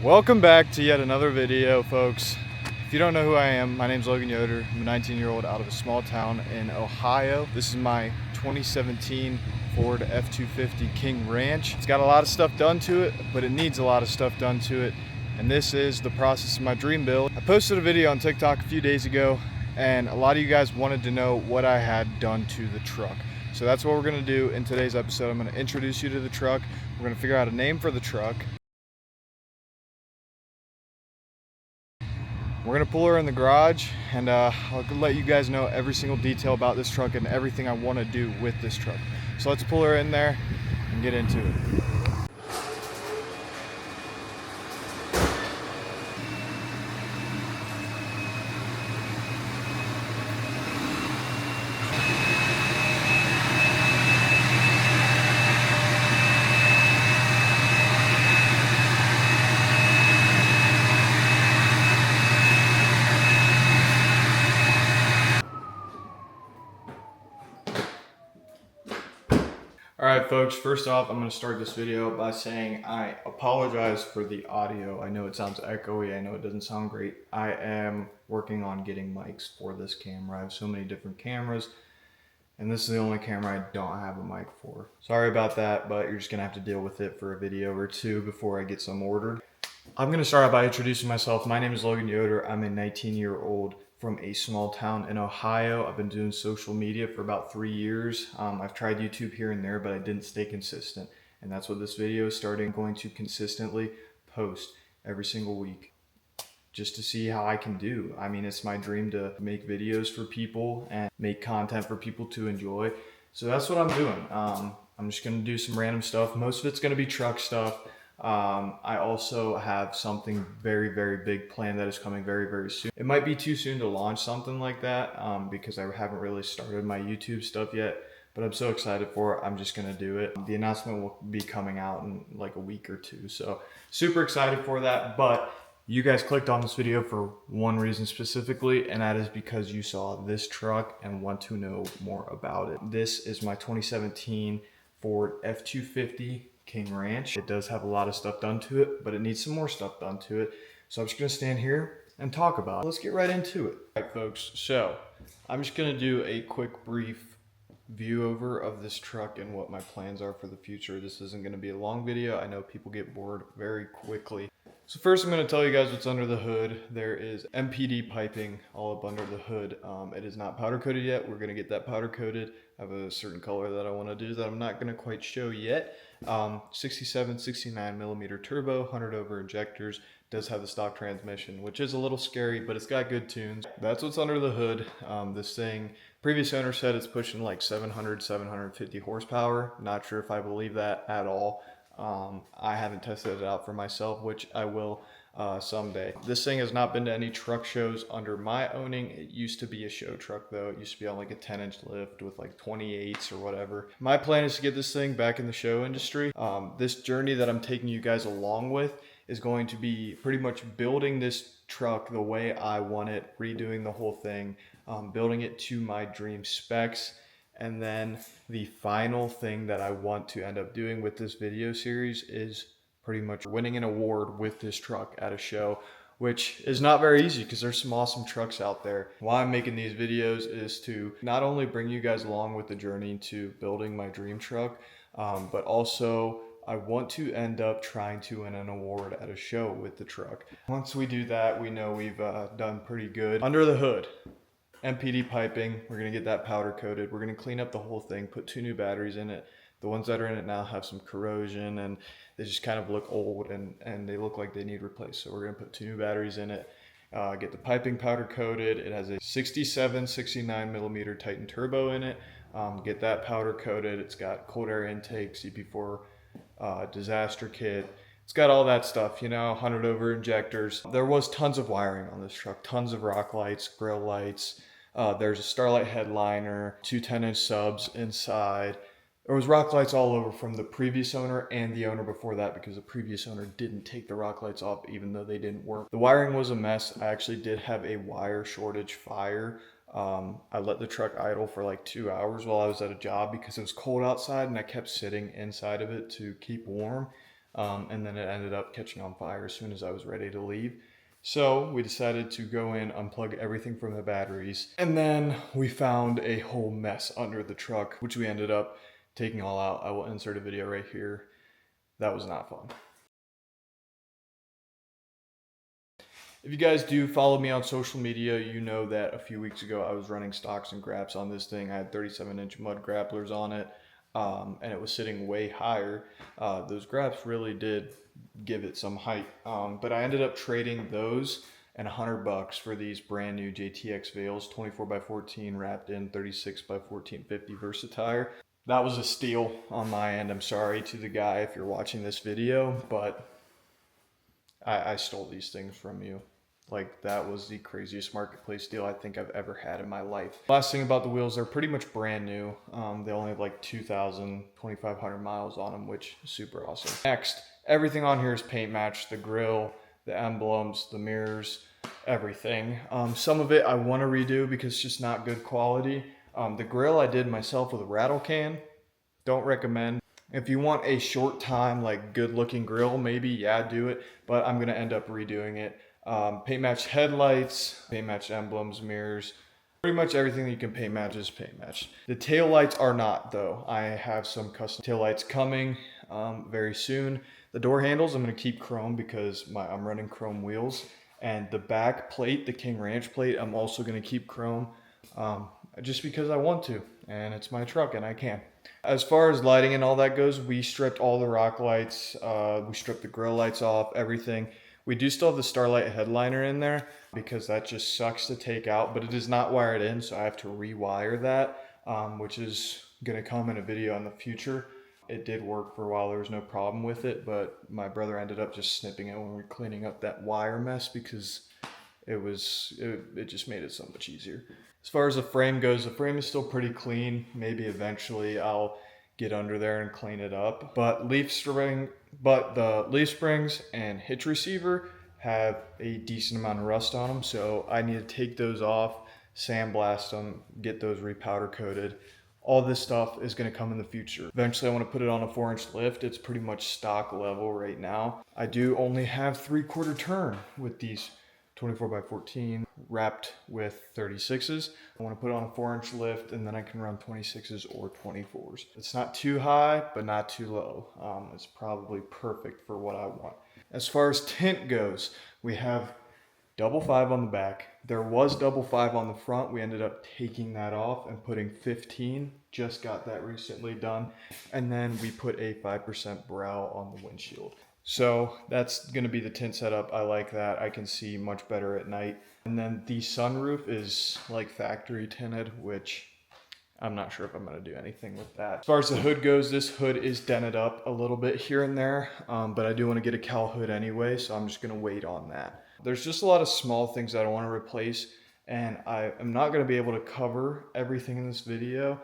Welcome back to yet another video, folks. If you don't know who I am, my name is Logan Yoder. I'm a 19-year-old out of a small town in Ohio. This is my 2017 Ford F-250 King Ranch. It's got a lot of stuff done to it, but it needs a lot of stuff done to it. And this is the process of my dream build. I posted a video on TikTok a few days ago, and a lot of you guys wanted to know what I had done to the truck. So that's what we're gonna do in today's episode. I'm gonna introduce you to the truck. We're gonna figure out a name for the truck. We're gonna pull her in the garage, and I'll let you guys know every single detail about this truck and everything I want to do with this truck. So let's pull her in there and get into it. Alright folks, first off I'm going to start this video by saying I apologize for the audio. I know it sounds echoey, I know it doesn't sound great. I am working on getting mics for this camera. I have so many different cameras, and this is the only camera I don't have a mic for. Sorry about that, but you're just going to have to deal with it for a video or two before I get some ordered. I'm going to start out by introducing myself. My name is Logan Yoder. I'm a 19-year-old from a small town in Ohio. I've been doing social media for about 3 years. I've tried YouTube here and there, but I didn't stay consistent. And that's what this video is starting. I'm going to consistently post every single week just to see how I can do. I mean, it's my dream to make videos for people and make content for people to enjoy. So that's what I'm doing. I'm just going to do some random stuff. Most of it's going to be truck stuff. I also have something very, very big planned that is coming very, very soon. It might be too soon to launch something like that because I haven't really started my YouTube stuff yet, but I'm so excited for it. I'm just going to do it. The announcement will be coming out in like a week or two. So super excited for that. But you guys clicked on this video for one reason specifically, and that is because you saw this truck and want to know more about it. This is my 2017 Ford F-250 King Ranch. It does have a lot of stuff done to it, but it needs some more stuff done to it. So I'm just gonna stand here and talk about it. Let's get right into it. All right, folks, so I'm just gonna do a quick brief view over of this truck and what my plans are for the future. This isn't gonna be a long video. I know people get bored very quickly. So first I'm going to tell you guys what's under the hood. There is MPD piping all up under the hood. It is not powder coated yet. We're going to get that powder coated. I have a certain color that I want to do that I'm not going to quite show yet. 67, 69 millimeter turbo, 100 over injectors. Does have the stock transmission, which is a little scary, but it's got good tunes. That's what's under the hood. This thing, previous owner said it's pushing like 700, 750 horsepower. Not sure if I believe that at all. I haven't tested it out for myself, which I will someday. This thing has not been to any truck shows under my owning. It used to be a show truck though. It used to be on like a 10-inch lift with like 28s or whatever. My plan is to get this thing back in the show industry. This journey that I'm taking you guys along with is going to be pretty much building this truck the way I want it, redoing the whole thing, building it to my dream specs. And then the final thing that I want to end up doing with this video series is pretty much winning an award with this truck at a show, which is not very easy because there's some awesome trucks out there. Why I'm making these videos is to not only bring you guys along with the journey to building my dream truck, but also I want to end up trying to win an award at a show with the truck. Once we do that, we know we've done pretty good. Under the hood, MPD piping, we're going to get that powder coated. We're going to clean up the whole thing, put 2 new batteries in it. The ones that are in it now have some corrosion and they just kind of look old and they look like they need replaced. So we're going to put 2 new batteries in it, get the piping powder coated. It has a 67, 69 millimeter Titan turbo in it. Get that powder coated. It's got cold air intake, CP4 disaster kit. It's got all that stuff, you know, 100 over injectors. There was tons of wiring on this truck, tons of rock lights, grill lights. There's a Starlight headliner, 2 10-inch subs inside. There was rock lights all over from the previous owner and the owner before that because the previous owner didn't take the rock lights off even though they didn't work. The wiring was a mess. I actually did have a wire shortage fire. I let the truck idle for like 2 hours while I was at a job because it was cold outside and I kept sitting inside of it to keep warm. and then it ended up catching on fire as soon as I was ready to leave. So we decided to go in, unplug everything from the batteries, and then we found a whole mess under the truck, which we ended up taking all out. I will insert a video right here. That was not fun. If you guys do follow me on social media, you know that a few weeks ago I was running stocks and graps on this thing. I had 37-inch mud grapplers on it, and it was sitting way higher. Those graps really did give it some height, but I ended up trading those and $100 for these brand new JTX Veils, 24x14 wrapped in 36x1450 Versatire. That was a steal on my end. I'm sorry to the guy if you're watching this video, but I stole these things from you. Like, that was the craziest marketplace deal I think I've ever had in my life. Last thing about the wheels, they're pretty much brand new. They only have like 2,500 miles on them, which is super awesome. Next, everything on here is paint matched. The grill, the emblems, the mirrors, everything. Some of it I want to redo because it's just not good quality. The grill I did myself with a rattle can. Don't recommend. If you want a short time, like good looking grill, maybe, yeah, do it. But I'm gonna end up redoing it. Paint matched headlights, paint matched emblems, mirrors. Pretty much everything that you can paint match is paint matched. The tail lights are not though. I have some custom tail lights coming very soon. The door handles, I'm gonna keep chrome because I'm running chrome wheels. And the back plate, the King Ranch plate, I'm also gonna keep chrome just because I want to, and it's my truck and I can. As far as lighting and all that goes, we stripped all the rock lights, we stripped the grill lights off, everything. We do still have the Starlight headliner in there because that just sucks to take out, but it is not wired in, so I have to rewire that, which is gonna come in a video in the future. It did work for a while, there was no problem with it, but my brother ended up just snipping it when we were cleaning up that wire mess because it just made it so much easier. As far as the frame goes, the frame is still pretty clean. Maybe eventually I'll get under there and clean it up. But the leaf springs and hitch receiver have a decent amount of rust on them, so I need to take those off, sandblast them, get those repowder coated. All this stuff is going to come in the future. Eventually I want to put it on a 4-inch lift. It's pretty much stock level right now. I do only have 3/4 turn with these 24x14 wrapped with 36s. I want to put it on a 4-inch lift and then I can run 26s or 24s. It's not too high, but not too low. It's probably perfect for what I want. As far as tint goes, we have double 5 on the back. There was double 5 on the front. We ended up taking that off and putting 15. Just got that recently done. And then we put a 5% brow on the windshield. So that's going to be the tint setup. I like that. I can see much better at night. And then the sunroof is like factory tinted, which I'm not sure if I'm going to do anything with that. As far as the hood goes, this hood is dented up a little bit here and there, but I do want to get a cowl hood anyway, so I'm just going to wait on that. There's just a lot of small things that I want to replace, and I am not going to be able to cover everything in this video,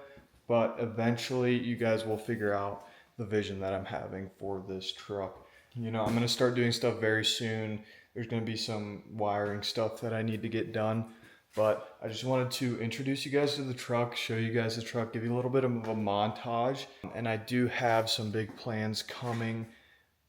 but eventually you guys will figure out the vision that I'm having for this truck. You know, I'm going to start doing stuff very soon. There's going to be some wiring stuff that I need to get done. But I just wanted to introduce you guys to the truck, show you guys the truck, give you a little bit of a montage. And I do have some big plans coming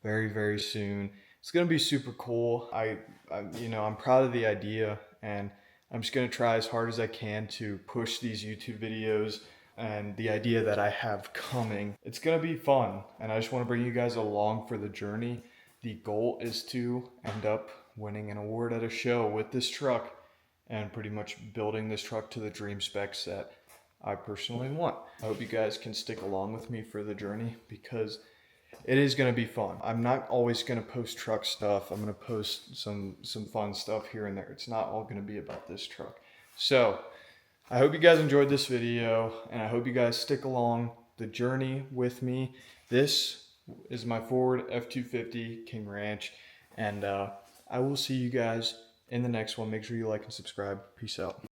very, very soon. It's going to be super cool. I'm proud of the idea, and I'm just going to try as hard as I can to push these YouTube videos and the idea that I have coming. It's gonna be fun, and I just wanna bring you guys along for the journey. The goal is to end up winning an award at a show with this truck and pretty much building this truck to the dream specs that I personally want. I hope you guys can stick along with me for the journey because it is gonna be fun. I'm not always gonna post truck stuff. I'm gonna post some fun stuff here and there. It's not all gonna be about this truck. So, I hope you guys enjoyed this video, and I hope you guys stick along the journey with me. This is my Ford F-250 King Ranch, and I will see you guys in the next one. Make sure you like and subscribe. Peace out.